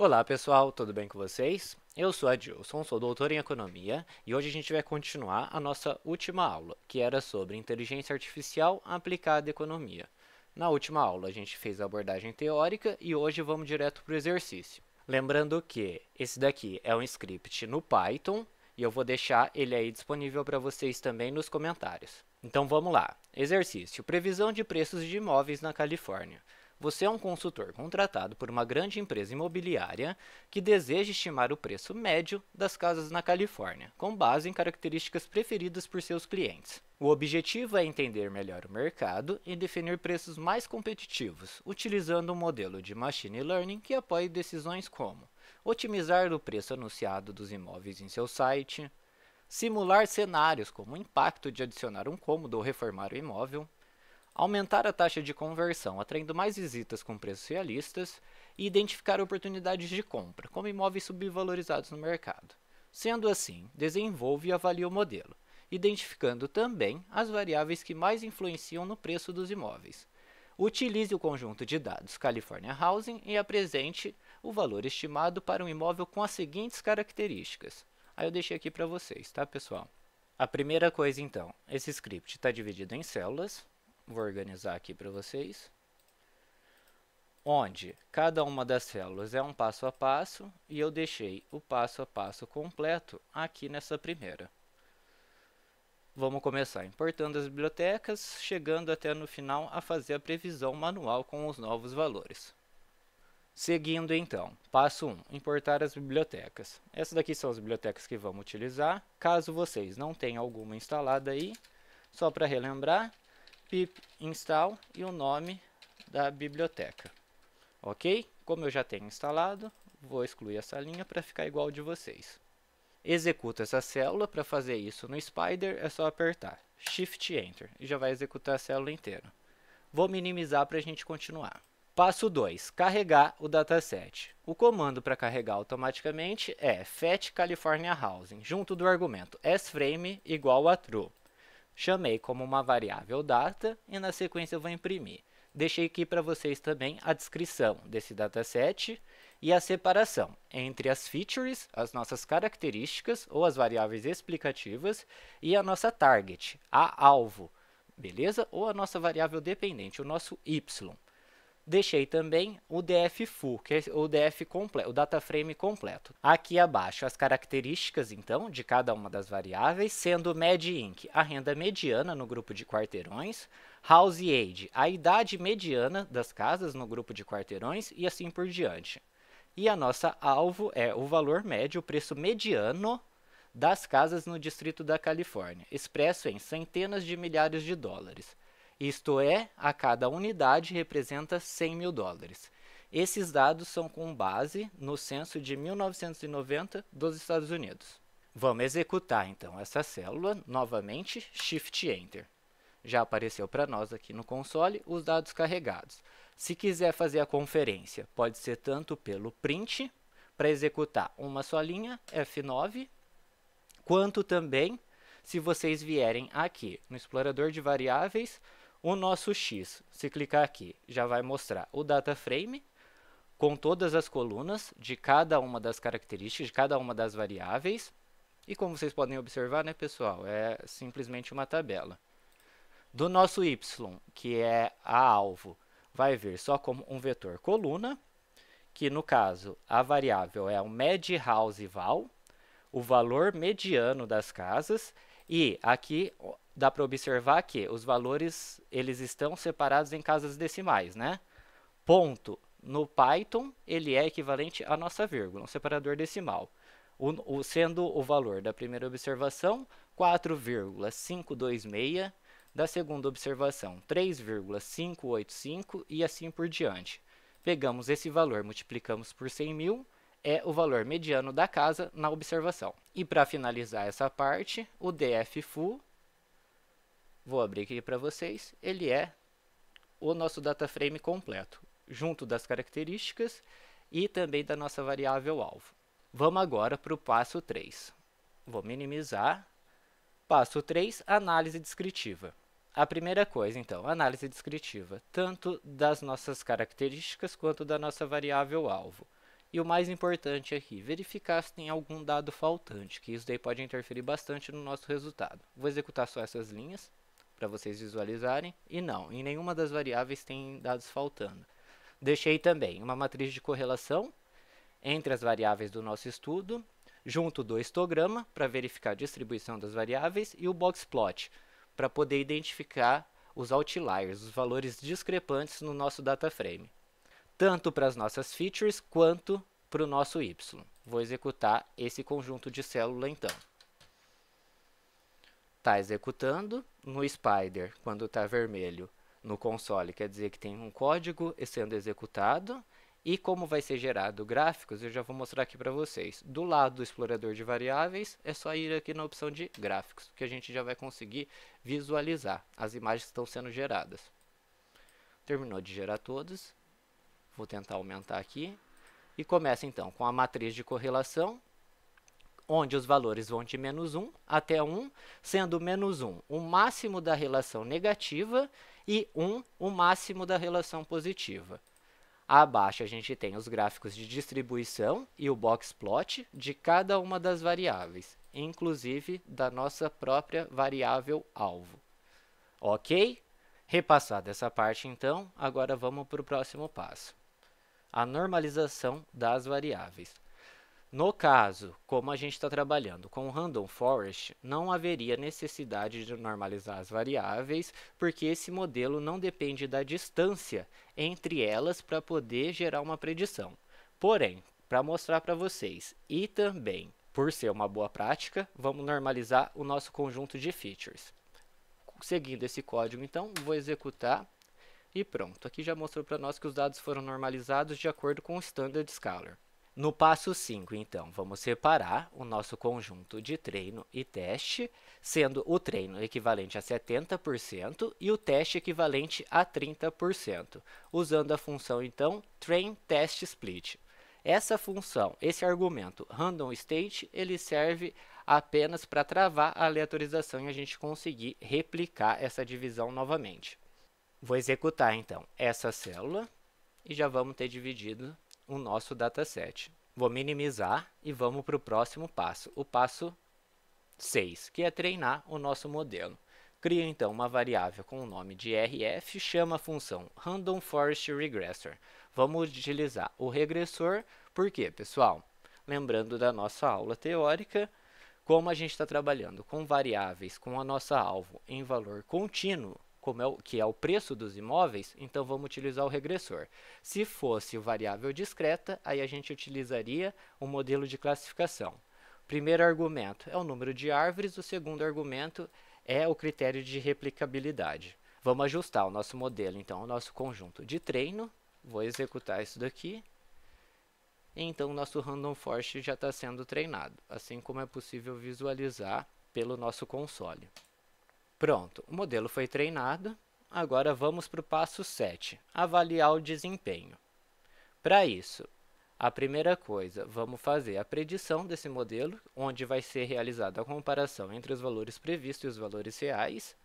Olá pessoal, tudo bem com vocês? Eu sou Adilson, sou doutor em economia e hoje a gente vai continuar a nossa última aula, que era sobre inteligência artificial aplicada à economia. Na última aula a gente fez a abordagem teórica e hoje vamos direto para o exercício. Lembrando que esse daqui é um script no Python e eu vou deixar ele aí disponível para vocês também nos comentários. Então vamos lá. Exercício: previsão de preços de imóveis na Califórnia. Você é um consultor contratado por uma grande empresa imobiliária que deseja estimar o preço médio das casas na Califórnia, com base em características preferidas por seus clientes. O objetivo é entender melhor o mercado e definir preços mais competitivos, utilizando um modelo de machine learning que apoie decisões como otimizar o preço anunciado dos imóveis em seu site, simular cenários como o impacto de adicionar um cômodo ou reformar o imóvel, aumentar a taxa de conversão, atraindo mais visitas com preços realistas, e identificar oportunidades de compra, como imóveis subvalorizados no mercado. Sendo assim, desenvolve e avalie o modelo, identificando também as variáveis que mais influenciam no preço dos imóveis. Utilize o conjunto de dados California Housing e apresente o valor estimado para um imóvel com as seguintes características. Aí eu deixei aqui para vocês, tá, pessoal? A primeira coisa, então, esse script está dividido em células. Vou organizar aqui para vocês, onde cada uma das células é um passo a passo e eu deixei o passo a passo completo aqui nessa primeira. Vamos começar importando as bibliotecas, chegando até no final a fazer a previsão manual com os novos valores. Seguindo então, passo 1, importar as bibliotecas. Essas daqui são as bibliotecas que vamos utilizar. Caso vocês não tenham alguma instalada aí, só para relembrar, pip install e o nome da biblioteca. Ok? Como eu já tenho instalado, vou excluir essa linha para ficar igual ao de vocês. Executa essa célula. Para fazer isso no Spider é só apertar Shift Enter e já vai executar a célula inteira. Vou minimizar para a gente continuar. Passo 2. Carregar o dataset. O comando para carregar automaticamente é fetch California Housing, junto do argumento sFrame igual a true. Chamei como uma variável data e na sequência eu vou imprimir. Deixei aqui para vocês também a descrição desse dataset e a separação entre as features, as nossas características ou as variáveis explicativas, e a nossa target, a alvo, beleza? Ou a nossa variável dependente, o nosso y. Deixei também o DF full, que é o DF completo, o data frame completo. Aqui abaixo as características então de cada uma das variáveis, sendo Mediinc a renda mediana no grupo de quarteirões, House Age a idade mediana das casas no grupo de quarteirões e assim por diante. E a nossa alvo é o valor médio, o preço mediano das casas no distrito da Califórnia, expresso em centenas de milhares de dólares. Isto é, a cada unidade representa 100 mil dólares. Esses dados são com base no censo de 1990 dos Estados Unidos. Vamos executar então essa célula novamente, Shift Enter. Já apareceu para nós aqui no console os dados carregados. Se quiser fazer a conferência, pode ser tanto pelo print, para executar uma só linha, F9, quanto também, se vocês vierem aqui no explorador de variáveis, o nosso X, se clicar aqui, já vai mostrar o data frame com todas as colunas de cada uma das características, de cada uma das variáveis. E como vocês podem observar, né, pessoal, é simplesmente uma tabela. Do nosso Y, que é a alvo, vai vir só como um vetor coluna, que no caso a variável é o MedHouseVal, o valor mediano das casas, e aqui dá para observar que os valores eles estão separados em casas decimais, né? Ponto no Python ele é equivalente à nossa vírgula, um separador decimal. Sendo o valor da primeira observação 4,526, da segunda observação 3,585 e assim por diante. Pegamos esse valor, multiplicamos por 100 mil, é o valor mediano da casa na observação. E para finalizar essa parte, o DF full, vou abrir aqui para vocês, ele é o nosso data frame completo, junto das características e também da nossa variável alvo. Vamos agora para o passo 3. Vou minimizar. Passo 3, análise descritiva. A primeira coisa, então, análise descritiva, tanto das nossas características quanto da nossa variável alvo. E o mais importante aqui, verificar se tem algum dado faltante, que isso daí pode interferir bastante no nosso resultado. Vou executar só essas linhas para vocês visualizarem. E não, em nenhuma das variáveis tem dados faltando. Deixei também uma matriz de correlação entre as variáveis do nosso estudo, junto do histograma para verificar a distribuição das variáveis e o boxplot para poder identificar os outliers, os valores discrepantes no nosso data frame, tanto para as nossas features quanto para o nosso y. Vou executar esse conjunto de célula então. Está executando. No Spider, quando está vermelho no console, quer dizer que tem um código sendo executado. E como vai ser gerado gráficos, eu já vou mostrar aqui para vocês. Do lado do explorador de variáveis, é só ir aqui na opção de gráficos, que a gente já vai conseguir visualizar as imagens que estão sendo geradas. Terminou de gerar todas. Vou tentar aumentar aqui. E começa então com a matriz de correlação, onde os valores vão de -1 até 1, sendo -1 o máximo da relação negativa e 1 o máximo da relação positiva. Abaixo a gente tem os gráficos de distribuição e o boxplot de cada uma das variáveis, inclusive da nossa própria variável alvo. Ok? Repassada essa parte então, agora vamos para o próximo passo. A normalização das variáveis. No caso, como a gente está trabalhando com o Random Forest, não haveria necessidade de normalizar as variáveis, porque esse modelo não depende da distância entre elas para poder gerar uma predição. Porém, para mostrar para vocês e também por ser uma boa prática, vamos normalizar o nosso conjunto de features. Seguindo esse código, então, vou executar e pronto. Aqui já mostrou para nós que os dados foram normalizados de acordo com o Standard Scalar. No passo 5, então, vamos separar o nosso conjunto de treino e teste, sendo o treino equivalente a 70% e o teste equivalente a 30%, usando a função, então, train_test_split. Essa função, esse argumento random state, ele serve apenas para travar a aleatorização e a gente conseguir replicar essa divisão novamente. Vou executar, então, essa célula e já vamos ter dividido o nosso dataset. Vou minimizar e vamos para o próximo passo, o passo 6, que é treinar o nosso modelo. Crio então uma variável com o nome de RF, chama a função Random Forest Regressor. Vamos utilizar o regressor, por quê, pessoal? Lembrando da nossa aula teórica, como a gente está trabalhando com variáveis com a nossa alvo em valor contínuo, que é o preço dos imóveis, então vamos utilizar o regressor. Se fosse variável discreta, aí a gente utilizaria o modelo de classificação. O primeiro argumento é o número de árvores, o segundo argumento é o critério de replicabilidade. Vamos ajustar o nosso modelo, então, o nosso conjunto de treino. Vou executar isso daqui. Então, o nosso Random Forest já está sendo treinado, assim como é possível visualizar pelo nosso console. Pronto, o modelo foi treinado. Agora vamos para o passo 7, avaliar o desempenho. Para isso, a primeira coisa, vamos fazer a predição desse modelo, onde vai ser realizada a comparação entre os valores previstos e os valores reais.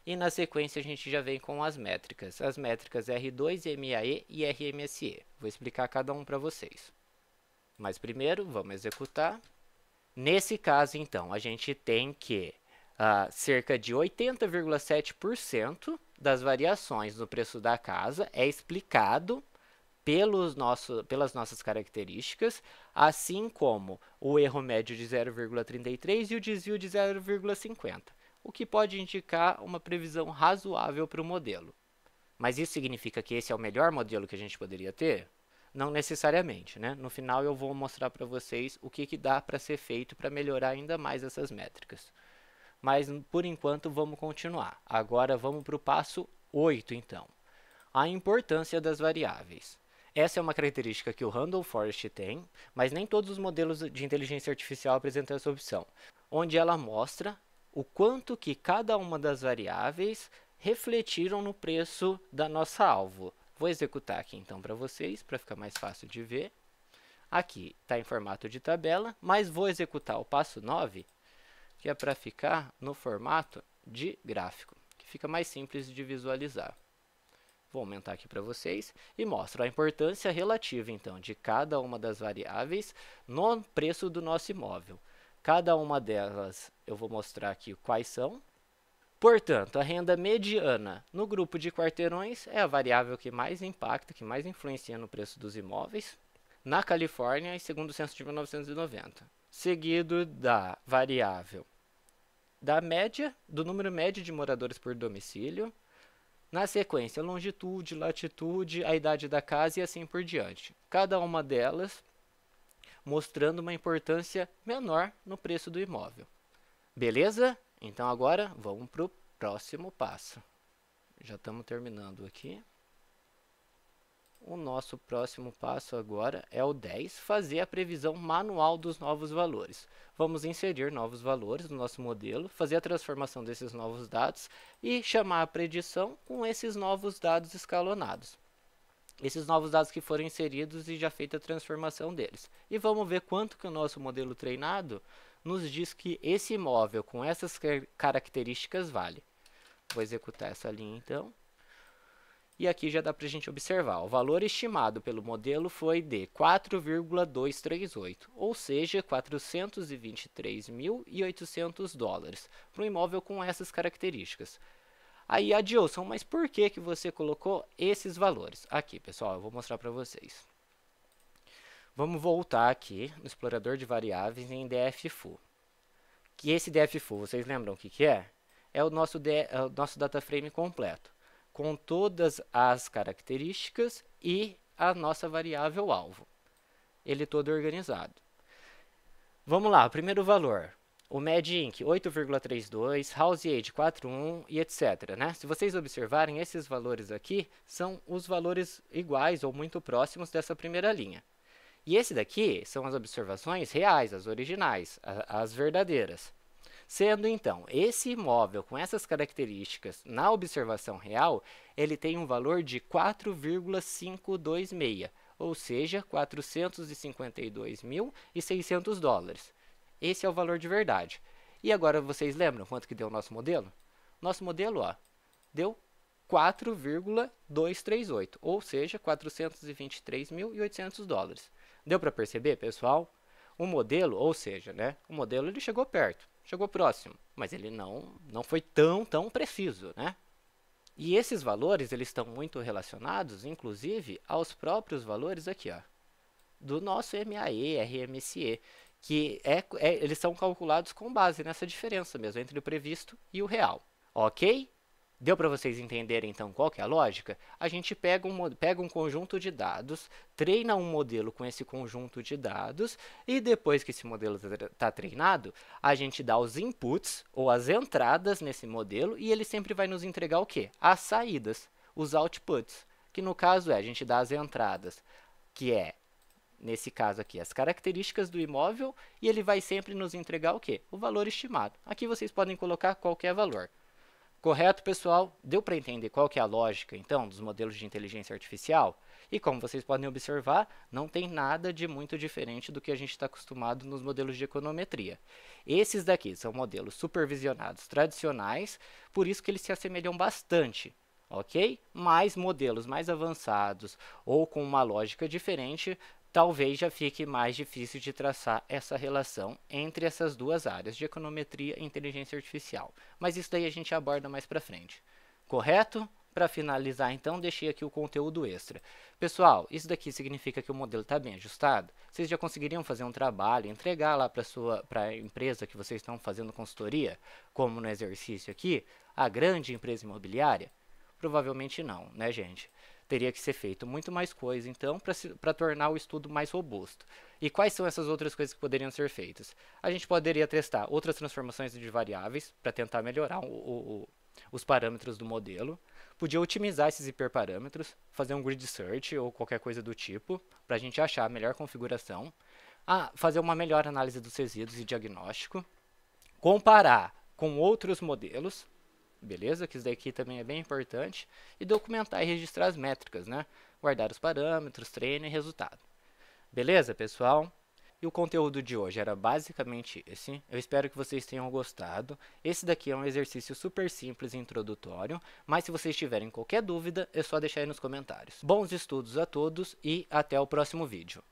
E na sequência a gente já vem com as métricas R2, MAE e RMSE. Vou explicar cada um para vocês. Mas primeiro, vamos executar. Nesse caso, então, a gente tem que cerca de 80,7% das variações no preço da casa é explicado pelas nossas características, assim como o erro médio de 0,33 e o desvio de 0,50, o que pode indicar uma previsão razoável para o modelo. Mas isso significa que esse é o melhor modelo que a gente poderia ter? Não necessariamente, né? No final eu vou mostrar para vocês o que dá para ser feito para melhorar ainda mais essas métricas. Mas, por enquanto, vamos continuar. Agora, vamos para o passo 8, então. A importância das variáveis. Essa é uma característica que o Random Forest tem, mas nem todos os modelos de inteligência artificial apresentam essa opção, onde ela mostra o quanto que cada uma das variáveis refletiram no preço da nossa alvo. Vou executar aqui, então, para vocês, para ficar mais fácil de ver. Aqui está em formato de tabela, mas vou executar o passo 9, que é para ficar no formato de gráfico, que fica mais simples de visualizar. Vou aumentar aqui para vocês e mostro a importância relativa, então, de cada uma das variáveis no preço do nosso imóvel. Cada uma delas eu vou mostrar aqui quais são. Portanto, a renda mediana no grupo de quarteirões é a variável que mais impacta, que mais influencia no preço dos imóveis na Califórnia, segundo o censo de 1990. Seguido da variável da média, do número médio de moradores por domicílio. Na sequência, longitude, latitude, a idade da casa e assim por diante. Cada uma delas mostrando uma importância menor no preço do imóvel. Beleza? Então agora vamos para o próximo passo. Já estamos terminando aqui. O nosso próximo passo agora é o 10, fazer a previsão manual dos novos valores. Vamos inserir novos valores no nosso modelo, fazer a transformação desses novos dados e chamar a predição com esses novos dados escalonados. Esses novos dados que foram inseridos e já feita a transformação deles. E vamos ver quanto que o nosso modelo treinado nos diz que esse imóvel com essas características vale. Vou executar essa linha então. E aqui já dá para a gente observar, o valor estimado pelo modelo foi de 4,238, ou seja, 423.800 dólares, para um imóvel com essas características. Aí, Adilson, mas por que você colocou esses valores? Aqui, pessoal, eu vou mostrar para vocês. Vamos voltar aqui no explorador de variáveis em df-fu. Que esse df-fu, vocês lembram o que é? É o nosso data frame completo, com todas as características e a nossa variável alvo. Ele todo organizado. Vamos lá, primeiro valor. O Med Inc. 8,32, House Age 4,1 e etc. Né? Se vocês observarem, esses valores aqui são os valores iguais ou muito próximos dessa primeira linha. E esse daqui são as observações reais, as originais, as verdadeiras. Sendo, então, esse imóvel com essas características na observação real, ele tem um valor de 4,526, ou seja, 452.600 dólares. Esse é o valor de verdade. E agora vocês lembram quanto que deu o nosso modelo? Nosso modelo, ó, deu 4,238, ou seja, 423.800 dólares. Deu para perceber, pessoal? O modelo, ou seja, né, o modelo ele chegou perto, chegou próximo, mas ele não foi tão preciso, né? E esses valores eles estão muito relacionados, inclusive, aos próprios valores aqui, ó, do nosso MAE, RMSE, que eles são calculados com base nessa diferença mesmo entre o previsto e o real, ok? Deu para vocês entenderem, então, qual que é a lógica? A gente pega um conjunto de dados, treina um modelo com esse conjunto de dados, e depois que esse modelo está treinado, a gente dá os inputs, ou as entradas nesse modelo, e ele sempre vai nos entregar o quê? As saídas, os outputs, que no caso a gente dá as entradas, que é, nesse caso aqui, as características do imóvel, e ele vai sempre nos entregar o quê? O valor estimado. Aqui vocês podem colocar qualquer valor. Correto, pessoal? Deu para entender qual que é a lógica, então, dos modelos de inteligência artificial? E como vocês podem observar, não tem nada de muito diferente do que a gente está acostumado nos modelos de econometria. Esses daqui são modelos supervisionados tradicionais, por isso que eles se assemelham bastante, ok? Mas modelos mais avançados ou com uma lógica diferente, talvez já fique mais difícil de traçar essa relação entre essas duas áreas de econometria e inteligência artificial. Mas isso daí a gente aborda mais para frente. Correto? Para finalizar, então, deixei aqui o conteúdo extra. Pessoal, isso daqui significa que o modelo está bem ajustado? Vocês já conseguiriam fazer um trabalho, entregar lá para a empresa que vocês estão fazendo consultoria, como no exercício aqui, a grande empresa imobiliária? Provavelmente não, né, gente? Teria que ser feito muito mais coisa, então, para tornar o estudo mais robusto. E quais são essas outras coisas que poderiam ser feitas? A gente poderia testar outras transformações de variáveis para tentar melhorar os parâmetros do modelo. Podia otimizar esses hiperparâmetros, fazer um grid search ou qualquer coisa do tipo, para a gente achar a melhor configuração. Fazer uma melhor análise dos resíduos e diagnóstico. Comparar com outros modelos. Beleza? Que isso daqui também é bem importante. E documentar e registrar as métricas, né? Guardar os parâmetros, treino e resultado. Beleza, pessoal? E o conteúdo de hoje era basicamente esse. Eu espero que vocês tenham gostado. Esse daqui é um exercício super simples e introdutório, mas se vocês tiverem qualquer dúvida, é só deixar aí nos comentários. Bons estudos a todos e até o próximo vídeo.